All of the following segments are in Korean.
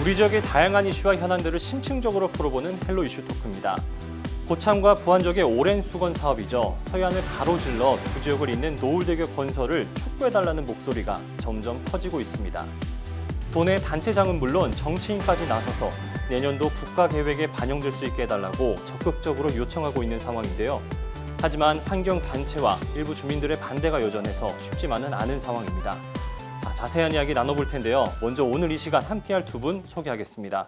우리 지역의 다양한 이슈와 현안들을 심층적으로 풀어보는 헬로 이슈 토크입니다. 고창과 부안 지역의 오랜 수건 사업이죠. 서해안을 가로질러 두 지역을 잇는 노을대교 건설을 촉구해달라는 목소리가 점점 커지고 있습니다. 도내 단체장은 물론 정치인까지 나서서 내년도 국가계획에 반영될 수 있게 해달라고 적극적으로 요청하고 있는 상황인데요. 하지만 환경단체와 일부 주민들의 반대가 여전해서 쉽지만은 않은 상황입니다. 자세한 이야기 나눠볼 텐데요. 먼저 오늘 이 시간 함께할 두 분 소개하겠습니다.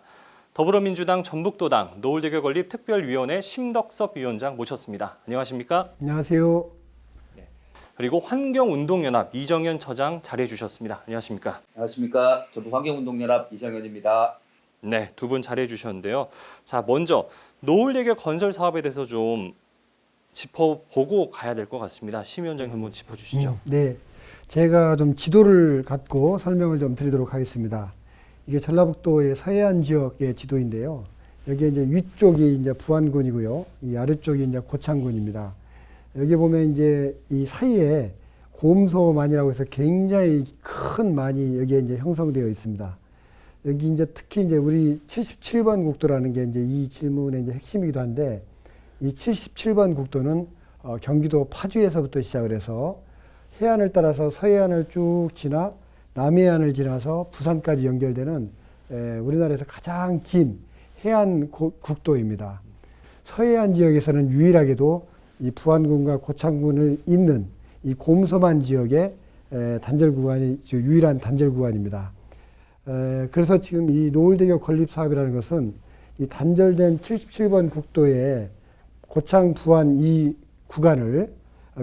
더불어민주당 전북도당 노을대교 건립 특별위원회 심덕섭 위원장 모셨습니다. 안녕하십니까? 안녕하세요. 네. 그리고 환경운동연합 이정현 처장 자리해 주셨습니다. 안녕하십니까? 안녕하십니까? 전북 환경운동연합 이정현입니다. 네, 두 분 자리해 주셨는데요. 자, 먼저 노을대교 건설 사업에 대해서 좀 짚어보고 가야 될 것 같습니다. 심 위원장님 한번 짚어주시죠. 네, 제가 좀 지도를 갖고 설명을 좀 드리도록 하겠습니다. 이게 전라북도의 서해안 지역의 지도인데요. 여기 이제 위쪽이 이제 부안군이고요. 이 아래쪽이 이제 고창군입니다. 여기 보면 이제 이 사이에 곰소만이라고 해서 굉장히 큰 만이 여기에 이제 형성되어 있습니다. 여기 이제 특히 이제 우리 77번 국도라는 게 이제 이 질문의 이제 핵심이기도 한데, 이 77번 국도는 경기도 파주에서부터 시작을 해서 해안을 따라서 서해안을 쭉 지나 남해안을 지나서 부산까지 연결되는 우리나라에서 가장 긴 해안 국도입니다. 서해안 지역에서는 유일하게도 이 부안군과 고창군을 잇는 이 곰소만 지역의 단절 구간이 유일한 단절 구간입니다. 그래서 지금 이 노을대교 건립 사업이라는 것은 이 단절된 77번 국도의 고창 부안 이 구간을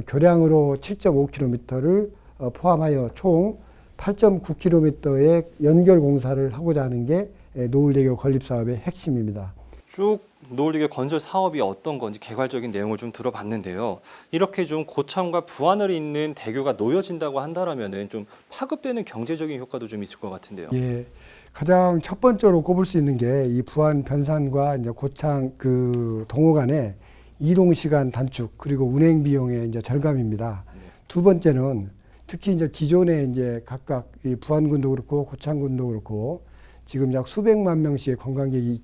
교량으로 7.5km를 포함하여 총 8.9km의 연결 공사를 하고자 하는 게 노을대교 건립 사업의 핵심입니다. 쭉 노을대교 건설 사업이 어떤 건지 개괄적인 내용을 좀 들어봤는데요. 이렇게 좀 고창과 부안을 잇는 대교가 놓여진다고 한다면은 좀 파급되는 경제적인 효과도 좀 있을 것 같은데요. 예, 가장 첫 번째로 꼽을 수 있는 게 이 부안 변산과 이제 고창 그 동호 간의 이동 시간 단축, 그리고 운행 비용의 이제 절감입니다. 두 번째는 특히 이제 기존에 이제 각각 이 부안군도 그렇고 고창군도 그렇고 지금 약 수백만 명씩의 관광객이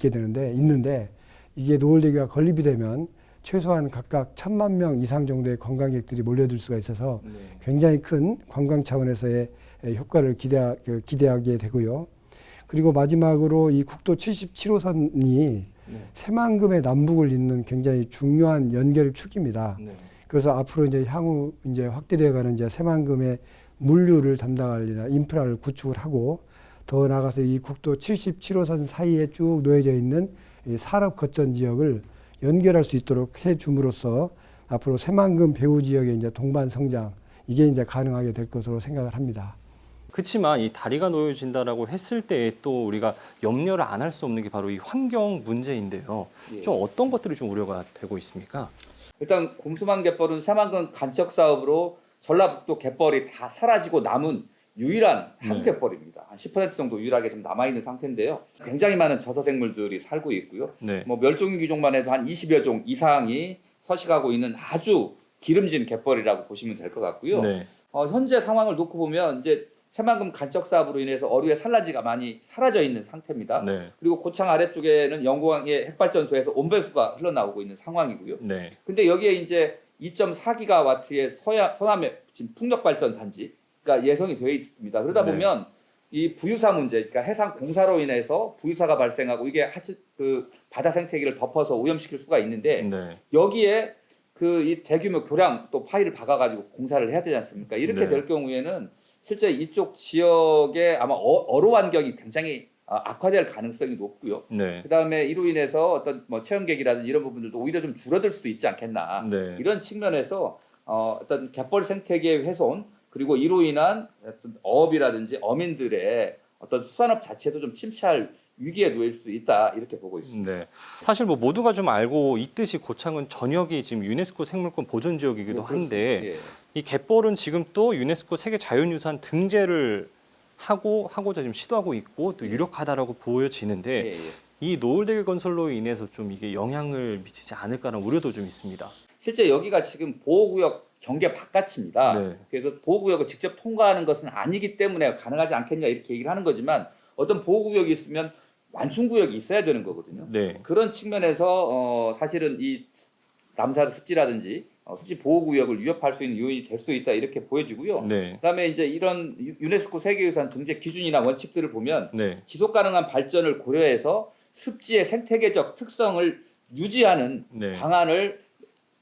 있는데 이게 노을대교가 건립이 되면 최소한 각각 1,000만 명 이상 정도의 관광객들이 몰려들 수가 있어서 굉장히 큰 관광 차원에서의 효과를 기대하게 되고요. 그리고 마지막으로 이 국도 77호선이 새만금의 남북을 잇는 굉장히 중요한 연결축입니다. 그래서 앞으로 이제 향후 이제 확대되어가는 이제 새만금의 물류를 담당할 인프라를 구축을 하고, 더 나아가서 이 국도 77호선 사이에 쭉 놓여져 있는 이 산업 거점 지역을 연결할 수 있도록 해줌으로써 앞으로 새만금 배후 지역의 이제 동반 성장, 이게 이제 가능하게 될 것으로 생각을 합니다. 그렇지만 이 다리가 놓여진다라고 했을 때 또 우리가 염려를 안 할 수 없는 게 바로 이 환경 문제인데요. 예. 좀 어떤 것들이 좀 우려가 되고 있습니까? 일단 곰소만 갯벌은 새만금 간척 사업으로 전라북도 갯벌이 다 사라지고 남은 유일한 하수 갯벌입니다. 한 10% 정도 유일하게 좀 남아있는 상태인데요. 굉장히 많은 저서생물들이 살고 있고요. 네. 뭐 멸종위 기종만 해도 한 20여 종 이상이 서식하고 있는 아주 기름진 갯벌이라고 보시면 될 것 같고요. 네. 현재 상황을 놓고 보면 이제 새만금 간척 사업으로 인해서 어류의 산란지가 많이 사라져 있는 상태입니다. 네. 그리고 고창 아래쪽에는 영광의 핵발전소에서 온배수가 흘러나오고 있는 상황이고요. 네. 근데 여기에 이제 2.4기가와트의 서남의 지금 풍력 발전 단지가 예정이 되어 있습니다. 그러다 네. 보면 이 부유사 문제, 그러니까 해상 공사로 인해서 부유사가 발생하고 이게 그 바다 생태계를 덮어서 오염시킬 수가 있는데 네. 여기에 그 이 대규모 교량 또 파이를 박아가지고 공사를 해야 되지 않습니까? 이렇게 네. 될 경우에는 실제 이쪽 지역에 아마 어로 환경이 굉장히 악화될 가능성이 높고요. 네. 그다음에 이로 인해서 어떤 뭐 체험객이라든지 이런 부분들도 오히려 좀 줄어들 수도 있지 않겠나. 네. 이런 측면에서 어떤 갯벌 생태계 훼손, 그리고 이로 인한 어떤 어업이라든지 어민들의 어떤 수산업 자체도 좀 침체할 위기에 놓일 수 있다, 이렇게 보고 있습니다. 네. 사실 뭐 모두가 좀 알고 있듯이 고창은 전역이 지금 유네스코 생물권 보존 지역이기도 한데 예. 이 갯벌은 지금 또 유네스코 세계 자연유산 등재를 하고자 지금 시도하고 있고 또 유력하다라고 보여지는데 예, 예. 이 노을대교 건설로 인해서 좀 이게 영향을 미치지 않을까라는 우려도 좀 있습니다. 실제 여기가 지금 보호구역 경계 바깥입니다. 네. 그래서 보호구역을 직접 통과하는 것은 아니기 때문에 가능하지 않겠냐 이렇게 얘기를 하는 거지만 어떤 보호구역이 있으면 완충구역이 있어야 되는 거거든요. 네. 그런 측면에서 사실은 이 람사르 습지라든지 습지 보호구역을 위협할 수 있는 요인이 될 수 있다 이렇게 보여지고요. 네. 그다음에 이제 이런 유네스코 세계유산 등재 기준이나 원칙들을 보면 네. 지속 가능한 발전을 고려해서 습지의 생태계적 특성을 유지하는 네. 방안을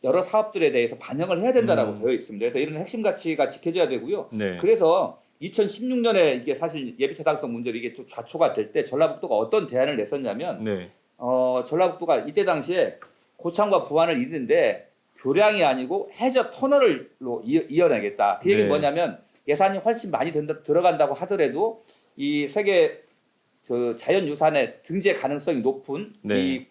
여러 사업들에 대해서 반영을 해야 된다라고 되어 있습니다. 그래서 이런 핵심 가치가 지켜져야 되고요. 네. 그래서 2016년에 이게 사실 예비 타당성 문제로 이게 좀 좌초가 될 때 전라북도가 어떤 대안을 냈었냐면 네. 전라북도가 이때 당시에 고창과 부안을 잇는데 교량이 아니고 해저 터널로 이어내겠다. 그 얘기는 네. 뭐냐면 예산이 훨씬 많이 들어간다고 하더라도 이 세계 그 자연유산의 등재 가능성이 높은 네. 이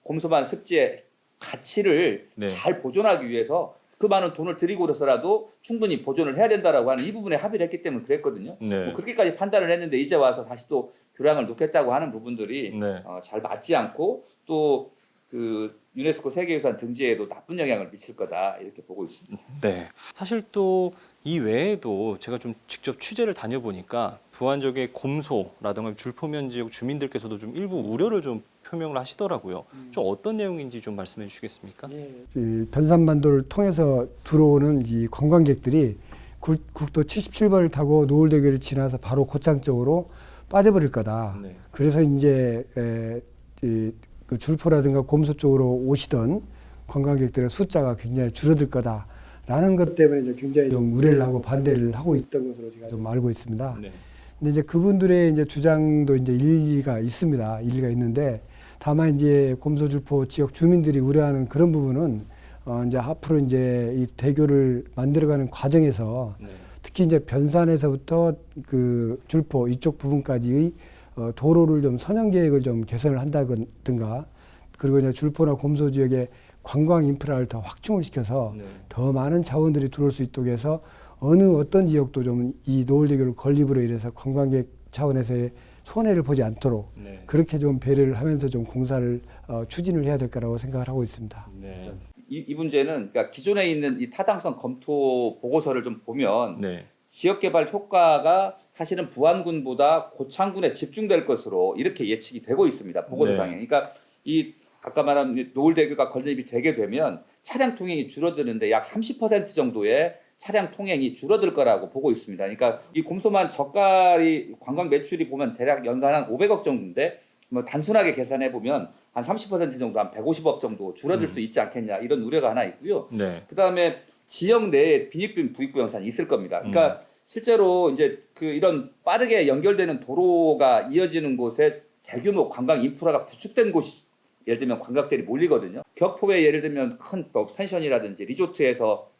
곰소만 습지의 가치를 네. 잘 보존하기 위해서 그 많은 돈을 들이고서라도 충분히 보존을 해야 된다라고 하는 이 부분에 합의를 했기 때문에 그랬거든요. 네. 뭐 그렇게까지 판단을 했는데 이제 와서 다시 또 교량을 놓겠다고 하는 부분들이 네. 잘 맞지 않고 또 그 유네스코 세계유산 등재에도 나쁜 영향을 미칠 거다 이렇게 보고 있습니다. 네. 사실 또 이 외에도 제가 좀 직접 취재를 다녀보니까 부안 지역의 곰소라든가 줄포면 지역 주민들께서도 좀 일부 우려를 좀 표명을 하시더라고요. 좀 어떤 내용인지 좀 말씀해 주시겠습니까? 이 변산반도를 통해서 들어오는 이 관광객들이 국도 77번을 타고 노을대교를 지나서 바로 고창 쪽으로 빠져버릴 거다. 네. 그래서 이제 그 줄포라든가 곰소 쪽으로 오시던 관광객들의 숫자가 굉장히 줄어들 거다라는 것 때문에 이제 굉장히 좀 우려를 하고 반대를 하고 있던 것으로 제가 좀 알고 있습니다. 네. 근데 이제 그분들의 이제 주장도 이제 일리가 있습니다. 일리가 있는데 다만 이제 곰소줄포 지역 주민들이 우려하는 그런 부분은 이제 앞으로 이제 이 대교를 만들어가는 과정에서 네. 특히 이제 변산에서부터 그 줄포 이쪽 부분까지의 도로를 좀 선형 계획을 좀 개선을 한다든가 그리고 이제 줄포나 곰소 지역의 관광 인프라를 더 확충을 시켜서 네. 더 많은 자원들이 들어올 수 있도록 해서 어떤 지역도 좀 이 노을대교를 건립으로 인해서 관광객 차원에서의 손해를 보지 않도록 네. 그렇게 좀 배려를 하면서 좀 공사를 추진을 해야 될 거라고 생각을 하고 있습니다. 네. 이 문제는 그러니까 기존에 있는 이 타당성 검토 보고서를 좀 보면 네. 지역개발 효과가 사실은 부안군보다 고창군에 집중될 것으로 이렇게 예측이 되고 있습니다. 보고서상에. 네. 그러니까 이 아까 말한 노을대교가 건립이 되게 되면 차량 통행이 줄어드는데 약 30% 정도의 차량 통행이 줄어들 거라고 보고 있습니다. 그러니까 이 곰소만 젓갈이 관광 매출이 보면 대략 연간 한 500억 정도인데 뭐 단순하게 계산해 보면 한 30% 정도 한 150억 정도 줄어들 수 있지 않겠냐 이런 우려가 하나 있고요. 네. 그다음에 지역 내에 빈익빈 부익부 영산이 있을 겁니다. 그러니까 실제로 이제 그 이런 빠르게 연결되는 도로가 이어지는 곳에 대규모 관광 인프라가 구축된 곳이 예를 들면 관광객들이 몰리거든요. 격포에 예를 들면 큰 펜션이라든지 리조트에서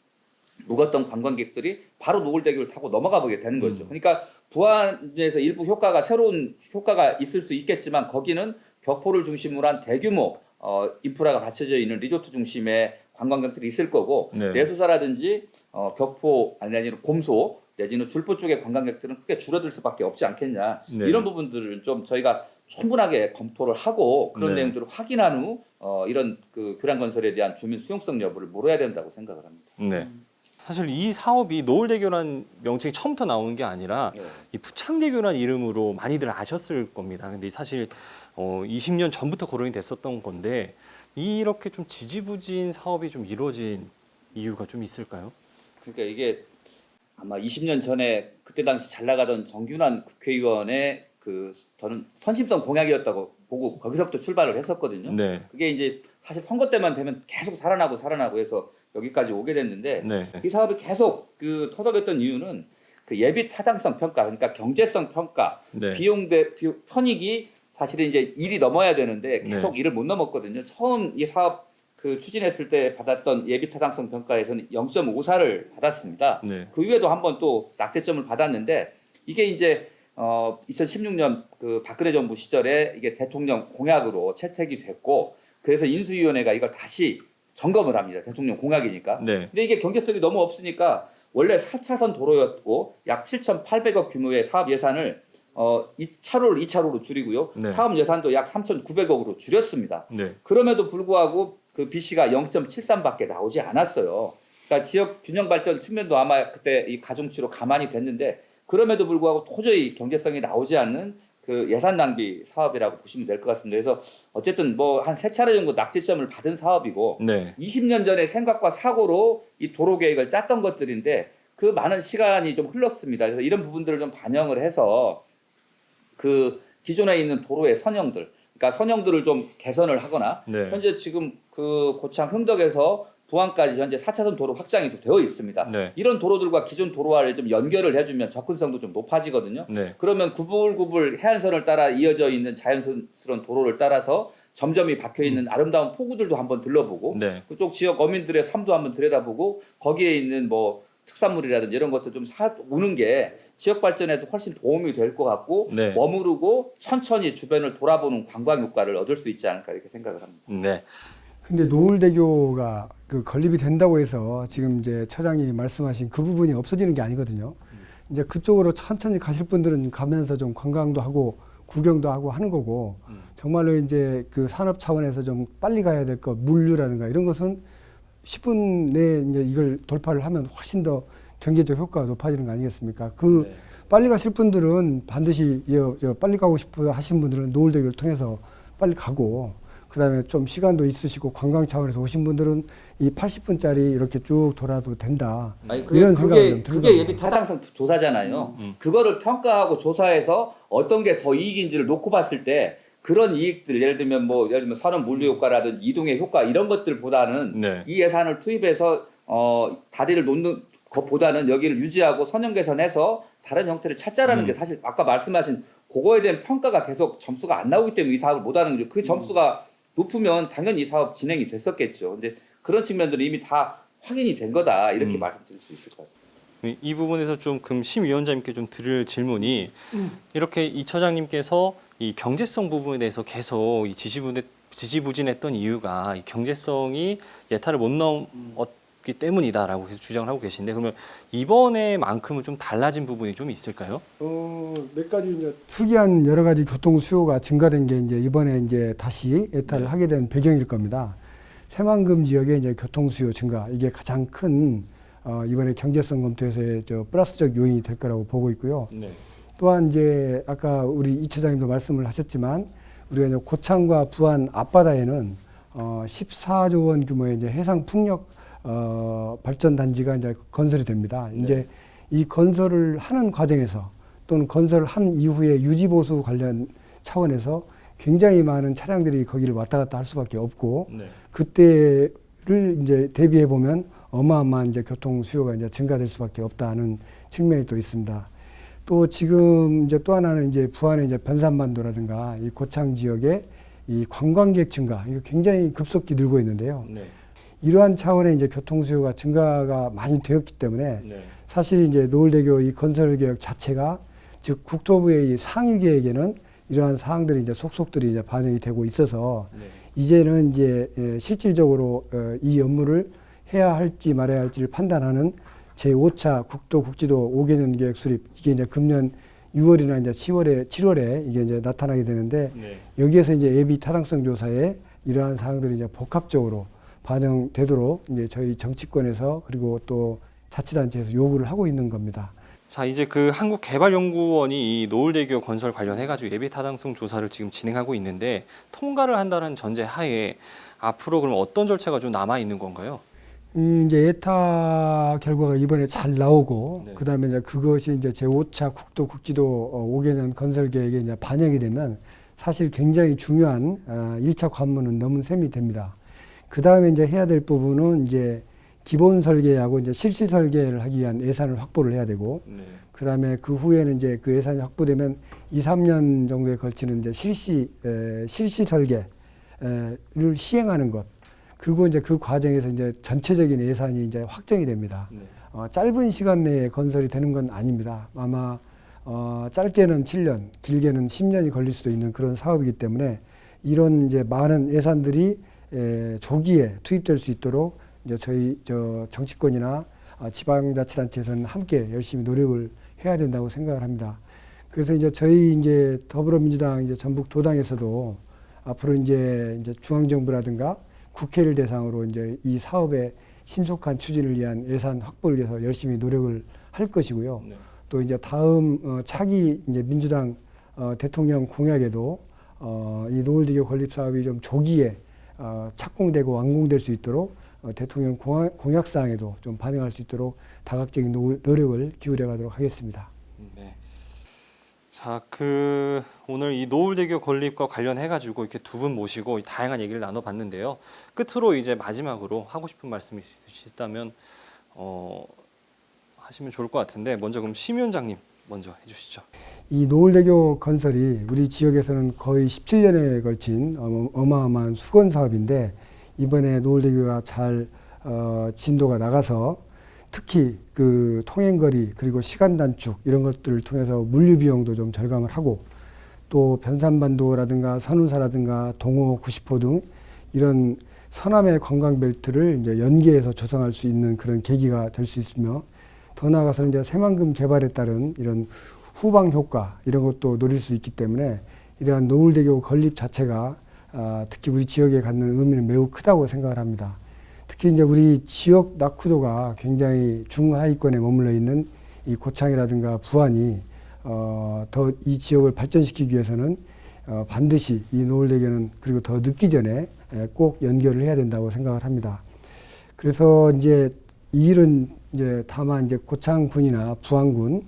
묵었던 관광객들이 바로 노을대교를 타고 넘어가 보게 되는 거죠. 그러니까 부안에서 일부 효과가 새로운 효과가 있을 수 있겠지만 거기는 격포를 중심으로 한 대규모 인프라가 갖춰져 있는 리조트 중심의 관광객들이 있을 거고 네. 내수사라든지 격포 아니면 곰소 내지는 줄포 쪽의 관광객들은 크게 줄어들 수밖에 없지 않겠냐. 네. 이런 부분들을 좀 저희가 충분하게 검토를 하고 그런 네. 내용들을 확인한 후 이런 그 교량 건설에 대한 주민 수용성 여부를 물어야 된다고 생각을 합니다. 네. 사실 이 사업이 노을대교란 명칭이 처음부터 나오는 게 아니라 네. 이 부창대교란 이름으로 많이들 아셨을 겁니다. 근데 사실 20년 전부터 거론이 됐었던 건데 이렇게 좀 지지부진 사업이 좀 이루어진 이유가 좀 있을까요? 그러니까 이게 아마 20년 전에 그때 당시 잘 나가던 정균환 국회의원의 그 저는 선심성 공약이었다고 보고 거기서부터 출발을 했었거든요. 네. 그게 이제 사실 선거 때만 되면 계속 살아나고 해서 여기까지 오게 됐는데 네. 이 사업이 계속 그 터득했던 이유는 그 예비 타당성 평가 그러니까 경제성 평가 네. 비용 대 편익이 사실은 이제 일이 넘어야 되는데 계속 네. 일을 못 넘었거든요. 처음 이 사업 그 추진했을 때 받았던 예비 타당성 평가에서는 0.54를 받았습니다. 네. 그 이후에도 한번 또 낙제점을 받았는데 이게 이제 2016년 그 박근혜 정부 시절에 이게 대통령 공약으로 채택이 됐고 그래서 인수위원회가 이걸 다시 점검을 합니다. 대통령 공약이니까. 네. 근데 이게 경제성이 너무 없으니까 원래 4차선 도로였고 약 7,800억 규모의 사업 예산을 2차로로 줄이고요. 네. 사업 예산도 약 3,900억으로 줄였습니다. 네. 그럼에도 불구하고 그 BC가 0.73밖에 나오지 않았어요. 그러니까 지역 균형 발전 측면도 아마 그때 이 가중치로 가만히 됐는데 그럼에도 불구하고 도저히 경제성이 나오지 않는 그 예산 낭비 사업이라고 보시면 될 것 같습니다. 그래서 어쨌든 뭐 한 3차례 정도 낙제점을 받은 사업이고 네. 20년 전에 생각과 사고로 이 도로 계획을 짰던 것들인데 그 많은 시간이 좀 흘렀습니다. 그래서 이런 부분들을 좀 반영을 해서 그 기존에 있는 도로의 선형들, 그러니까 선형들을 좀 개선을 하거나 네. 현재 지금 그 고창 흥덕에서 부안까지 현재 4차선 도로 확장이 되어 있습니다. 네. 이런 도로들과 기존 도로와를 좀 연결을 해주면 접근성도 좀 높아지거든요. 네. 그러면 구불구불 해안선을 따라 이어져 있는 자연스러운 도로를 따라서 점점이 박혀 있는 아름다운 포구들도 한번 들러보고 네. 그쪽 지역 어민들의 삶도 한번 들여다보고 거기에 있는 뭐 특산물이라든지 이런 것도 좀 사오는 게 지역 발전에도 훨씬 도움이 될 것 같고 네. 머무르고 천천히 주변을 돌아보는 관광 효과를 얻을 수 있지 않을까 이렇게 생각을 합니다. 네. 근데 노을대교가 그 건립이 된다고 해서 지금 이제 처장이 말씀하신 그 부분이 없어지는 게 아니거든요. 이제 그쪽으로 천천히 가실 분들은 가면서 좀 관광도 하고 구경도 하고 하는 거고 정말로 이제 그 산업 차원에서 좀 빨리 가야 될 것, 물류라든가 이런 것은 10분 내에 이제 이걸 돌파를 하면 훨씬 더 경제적 효과가 높아지는 거 아니겠습니까? 그 네. 빨리 가실 분들은 반드시 빨리 가고 싶어 하신 분들은 노을대교를 통해서 빨리 가고 그다음에 좀 시간도 있으시고 관광 차원에서 오신 분들은 이 80분짜리 이렇게 쭉 돌아도 된다. 아니, 이런 생각이 좀 그게 들거든요. 예비 타당성 조사잖아요. 그거를 평가하고 조사해서 어떤 게 더 이익인지를 놓고 봤을 때 그런 이익들 예를 들면 산업 물류 효과라든지 이동의 효과 이런 것들보다는 네. 이 예산을 투입해서 다리를 놓는 것보다는 여기를 유지하고 선형 개선해서 다른 형태를 찾자라는 게 사실 아까 말씀하신 그거에 대한 평가가 계속 점수가 안 나오기 때문에 이 사업을 못 하는 거죠. 그 점수가 높으면 당연히 이 사업 진행이 됐었겠죠. 근데 그런 측면들은 이미 다 확인이 된 거다 이렇게 말씀드릴 수 있을 것 같습니다. 이 부분에서 좀 심 위원장님께 좀 드릴 질문이 이렇게 이 처장님께서 이 경제성 부분에 대해서 계속 이 지지부진했던 이유가 이 경제성이 예타를 못 넘었기 때문이다라고 계속 주장을 하고 계신데 그러면 이번에만큼은 좀 달라진 부분이 좀 있을까요? 몇 가지 이제 특이한 여러 가지 교통 수요가 증가된 게 이제 이번에 이제 다시 예타를 네. 하게 된 배경일 겁니다. 새만금 지역의 이제 교통 수요 증가 이게 가장 큰 이번에 경제성 검토에서의 플러스적 요인이 될 거라고 보고 있고요. 네. 또한 이제 아까 우리 이 처장님도 말씀을 하셨지만 우리가 이제 고창과 부안 앞바다에는 14조 원 규모의 이제 해상 풍력 발전 단지가 이제 건설이 됩니다. 네. 이제 이 건설을 하는 과정에서 또는 건설을 한 이후에 유지 보수 관련 차원에서 굉장히 많은 차량들이 거기를 왔다 갔다 할 수밖에 없고 네. 그때를 이제 대비해 보면 어마어마한 이제 교통 수요가 이제 증가될 수밖에 없다는 측면이 또 있습니다. 또 지금 이제 또 하나는 이제 부안의 이제 변산반도라든가 이 고창 지역의 이 관광객 증가 이거 굉장히 급속히 늘고 있는데요. 네. 이러한 차원의 이제 교통 수요가 증가가 많이 되었기 때문에 네. 사실 이제 노을대교 이 건설 계획 자체가 즉 국토부의 이 상위 계획에는 이러한 사항들이 이제 속속들이 이제 반영이 되고 있어서 네. 이제는 이제 실질적으로 이 업무를 해야 할지 말아야 할지를 판단하는 제5차 국도국지도 5개년 계획 수립 이게 이제 금년 6월이나 이제 7월에 이게 이제 나타나게 되는데 네. 여기에서 이제 예비 타당성 조사에 이러한 사항들이 이제 복합적으로 반영되도록 이제 저희 정치권에서 그리고 또 자치단체에서 요구를 하고 있는 겁니다. 자, 이제 그 한국개발연구원이 이 노을대교 건설 관련해가지고 예비 타당성 조사를 지금 진행하고 있는데 통과를 한다는 전제 하에 앞으로 그럼 어떤 절차가 좀 남아 있는 건가요? 이제 예타 결과가 이번에 잘 나오고 네. 그다음에 이제 그것이 이제 제5차 국도국지도 5개년 건설 계획에 이제 반영이 되면 사실 굉장히 중요한 1차 관문은 넘은 셈이 됩니다. 그다음에 이제 해야 될 부분은 이제 기본 설계하고 이제 실시 설계를 하기 위한 예산을 확보를 해야 되고 네. 그다음에 그 후에는 이제 그 예산이 확보되면 2, 3년 정도에 걸치는 이제 실시 설계를 시행하는 것. 그리고 이제 그 과정에서 이제 전체적인 예산이 이제 확정이 됩니다. 네. 짧은 시간 내에 건설이 되는 건 아닙니다. 아마 짧게는 7년, 길게는 10년이 걸릴 수도 있는 그런 사업이기 때문에 이런 이제 많은 예산들이 조기에 투입될 수 있도록 이제 저희 정치권이나 지방자치단체에서는 함께 열심히 노력을 해야 된다고 생각을 합니다. 그래서 이제 저희 이제 더불어민주당 이제 전북 도당에서도 앞으로 이제 중앙정부라든가 국회를 대상으로 이제 이 사업의 신속한 추진을 위한 예산 확보를 위해서 열심히 노력을 할 것이고요. 네. 또 이제 다음 차기 이제 민주당 대통령 공약에도 이 노을대교 건립 사업이 좀 조기에 착공되고 완공될 수 있도록 대통령 공약 사항에도 좀 반영할 수 있도록 다각적인 노력을 기울여 가도록 하겠습니다. 네. 자, 오늘 이 노을대교 건립과 관련해 가지고 이렇게 두 분 모시고 다양한 얘기를 나눠봤는데요. 끝으로 이제 마지막으로 하고 싶은 말씀이 있으시다면 하시면 좋을 것 같은데 먼저 그럼 심 위원장님 먼저 해주시죠. 이 노을대교 건설이 우리 지역에서는 거의 17년에 걸친 어마어마한 수건 사업인데 이번에 노을대교가 잘 진도가 나가서 특히 그 통행거리 그리고 시간 단축 이런 것들을 통해서 물류 비용도 좀 절감을 하고 또 변산반도라든가 선운사라든가 동호 90호 등 이런 서남의 관광벨트를 이제 연계해서 조성할 수 있는 그런 계기가 될 수 있으며 더 나아가서는 이제 새만금 개발에 따른 이런 후방 효과 이런 것도 노릴 수 있기 때문에 이러한 노을대교 건립 자체가 특히 우리 지역에 갖는 의미는 매우 크다고 생각을 합니다. 특히 이제 우리 지역 낙후도가 굉장히 중하위권에 머물러 있는 이 고창이라든가 부안이 더 이 지역을 발전시키기 위해서는 반드시 이 노을대교는 그리고 더 늦기 전에 꼭 연결을 해야 된다고 생각을 합니다. 그래서 이제 이 일은 이제 다만 이제 고창군이나 부안군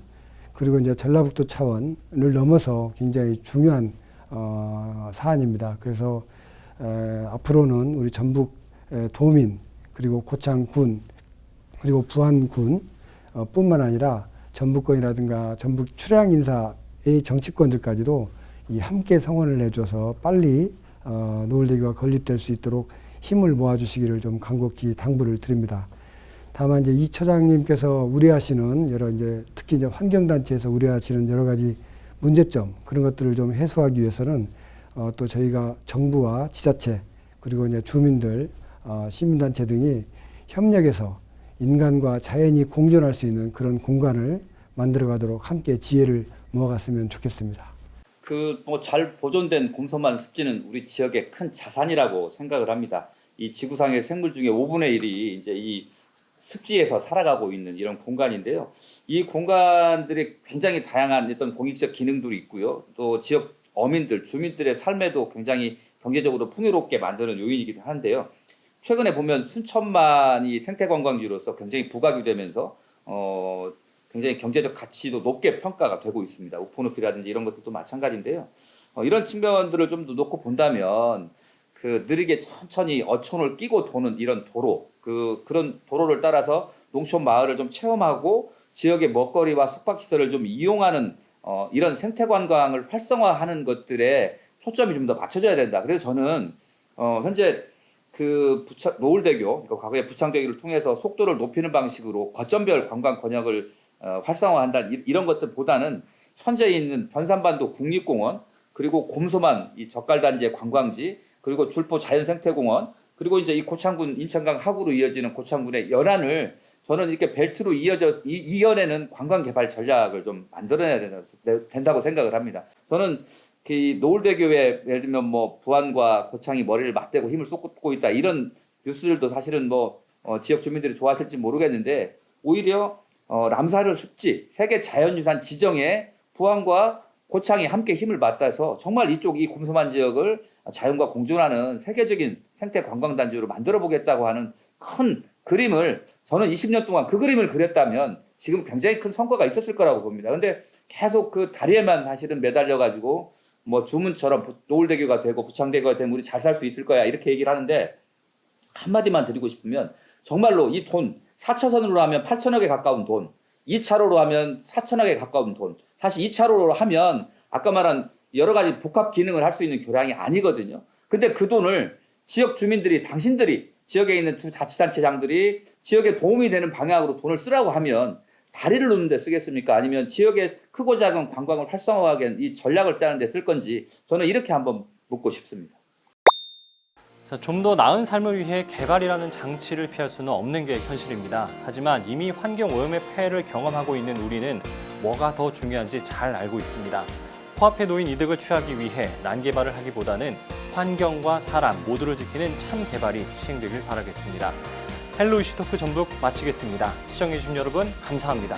그리고 이제 전라북도 차원을 넘어서 굉장히 중요한 사안입니다. 그래서 앞으로는 우리 전북 도민 그리고 고창군 그리고 부안군 뿐만 아니라 전북권이라든가 전북 출향 인사의 정치권들까지도 이 함께 성원을 해줘서 빨리 노을대교가 건립될 수 있도록 힘을 모아주시기를 좀 간곡히 당부를 드립니다. 다만 이제 이 처장님께서 우려하시는 여러 이제 특히 이제 환경단체에서 우려하시는 여러 가지 문제점 그런 것들을 좀 해소하기 위해서는 또 저희가 정부와 지자체 그리고 이제 주민들 시민단체 등이 협력해서 인간과 자연이 공존할 수 있는 그런 공간을 만들어가도록 함께 지혜를 모아갔으면 좋겠습니다. 잘 보존된 곰소만 습지는 우리 지역의 큰 자산이라고 생각을 합니다. 이 지구상의 생물 중에 5분의 1이 이제 이 습지에서 살아가고 있는 이런 공간인데요. 이 공간들이 굉장히 다양한 어떤 공익적 기능들이 있고요. 또 지역 어민들, 주민들의 삶에도 굉장히 경제적으로 풍요롭게 만드는 요인이기도 한데요. 최근에 보면 순천만이 생태관광지로서 굉장히 부각이 되면서 굉장히 경제적 가치도 높게 평가가 되고 있습니다. 우포늪이라든지 이런 것들도 마찬가지인데요. 이런 측면들을 좀 더 놓고 본다면 느리게 천천히 어촌을 끼고 도는 이런 도로, 그런 도로를 따라서 농촌 마을을 좀 체험하고 지역의 먹거리와 숙박시설을 좀 이용하는 이런 생태관광을 활성화하는 것들에 초점이 좀 더 맞춰져야 된다. 그래서 저는 현재 노을대교, 과거의 부창대교를 통해서 속도를 높이는 방식으로 거점별 관광 권역을 활성화한다 이런 것들보다는 현재 있는 변산반도 국립공원 그리고 곰소만 이 젓갈단지의 관광지 그리고 줄포 자연생태공원 그리고 이제 이 고창군 인천강 하구로 이어지는 고창군의 연안을 저는 이렇게 벨트로 이어내는 관광 개발 전략을 좀 만들어내야 된다고 생각을 합니다. 저는 노을대교에 예를 들면 뭐 부안과 고창이 머리를 맞대고 힘을 쏟고 있다 이런 뉴스들도 사실은 지역 주민들이 좋아하실지 모르겠는데 오히려 람사르 습지 세계 자연유산 지정에 부안과 고창이 함께 힘을 맞대서 정말 이 곰소만 지역을 자연과 공존하는 세계적인 생태 관광단지로 만들어 보겠다고 하는 큰 그림을 저는 20년 동안 그 그림을 그렸다면 지금 굉장히 큰 성과가 있었을 거라고 봅니다. 그런데 계속 그 다리에만 사실은 매달려 가지고 주문처럼 노을대교가 되고 부창대교가 되면 우리 잘 살 수 있을 거야 이렇게 얘기를 하는데 한마디만 드리고 싶으면 정말로 이 돈 4차선으로 하면 8천억에 가까운 돈 2차로로 하면 4천억에 가까운 돈 사실 2차로로 하면 아까 말한 여러 가지 복합 기능을 할 수 있는 교량이 아니거든요. 근데 그 돈을 지역 주민들이 당신들이 지역에 있는 주자치단체장들이 지역에 도움이 되는 방향으로 돈을 쓰라고 하면 다리를 놓는 데 쓰겠습니까? 아니면 지역의 크고 작은 관광을 활성화하기 위한 이 전략을 짜는 데 쓸 건지 저는 이렇게 한번 묻고 싶습니다. 좀 더 나은 삶을 위해 개발이라는 장치를 피할 수는 없는 게 현실입니다. 하지만 이미 환경오염의 폐해를 경험하고 있는 우리는 뭐가 더 중요한지 잘 알고 있습니다. 코앞에 놓인 이득을 취하기 위해 난개발을 하기보다는 환경과 사람 모두를 지키는 참 개발이 시행되길 바라겠습니다. 헬로 이슈 토크 전북 마치겠습니다. 시청해주신 여러분 감사합니다.